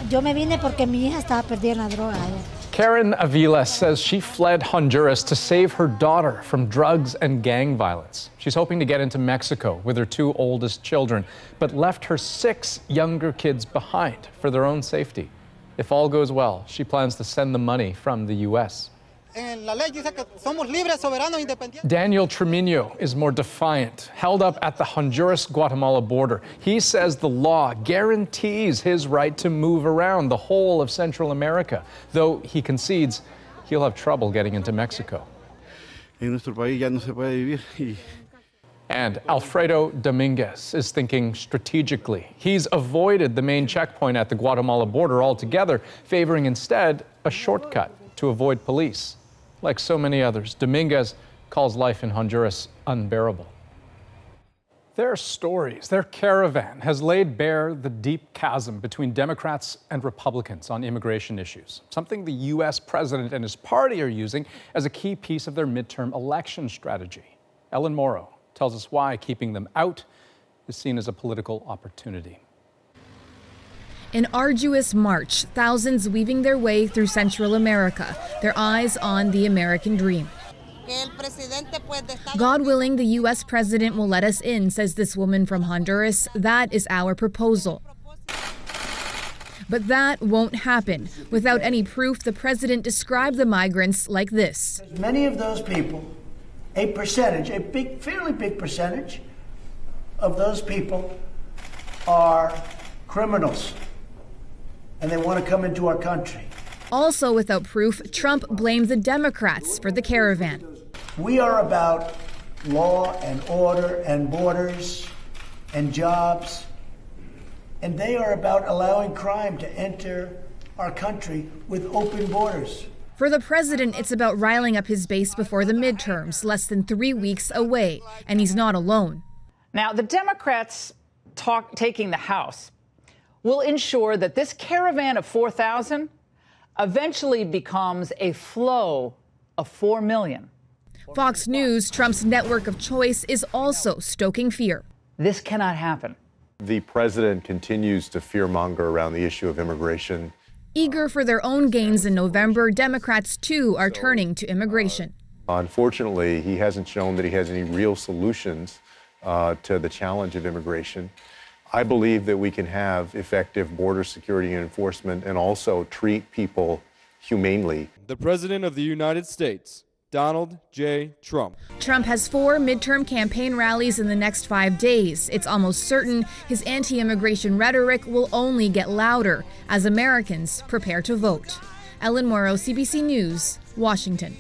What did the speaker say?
Yo me vine porque mi hija estaba perdida en la droga. Karen Avila says she fled Honduras to save her daughter from drugs and gang violence. She's hoping to get into Mexico with her 2 oldest children, but left her 6 younger kids behind for their own safety. If all goes well, she plans to send the money from the U.S. Daniel Tremino is more defiant, held up at the Honduras-Guatemala border. He says the law guarantees his right to move around the whole of Central America, though he concedes he'll have trouble getting into Mexico. And Alfredo Dominguez is thinking strategically. He's avoided the main checkpoint at the Guatemala border altogether, favoring instead a shortcut to avoid police. Like so many others, Dominguez calls life in Honduras unbearable. Their stories, their caravan has laid bare the deep chasm between Democrats and Republicans on immigration issues, something the U.S. president and his party are using as a key piece of their midterm election strategy. Ellen Morrow tells us why keeping them out is seen as a political opportunity. An arduous march, thousands weaving their way through Central America, their eyes on the American dream. God willing, the U.S. president will let us in, says this woman from Honduras. That is our proposal. But that won't happen. Without any proof, the president described the migrants like this. Many of those people, a percentage, a big, fairly big percentage of those people are criminals. And they want to come into our country. Also without proof, Trump blamed the Democrats for the caravan. We are about law and order and borders and jobs, and they are about allowing crime to enter our country with open borders. For the president, it's about riling up his base before the midterms, less than 3 weeks away, and he's not alone. Now, the Democrats taking the House will ensure that this caravan of 4,000 eventually becomes a flow of 4 million. Fox News, Trump's network of choice, is also stoking fear. This cannot happen. The president continues to fearmonger around the issue of immigration. Eager for their own gains in November, Democrats, too, are turning to immigration. Unfortunately, he hasn't shown that he has any real solutions to the challenge of immigration. I believe that we can have effective border security and enforcement and also treat people humanely. The President of the United States, Donald J. Trump. Trump has 4 midterm campaign rallies in the next 5 days. It's almost certain his anti-immigration rhetoric will only get louder as Americans prepare to vote. Ellen Morrow, CBC News, Washington.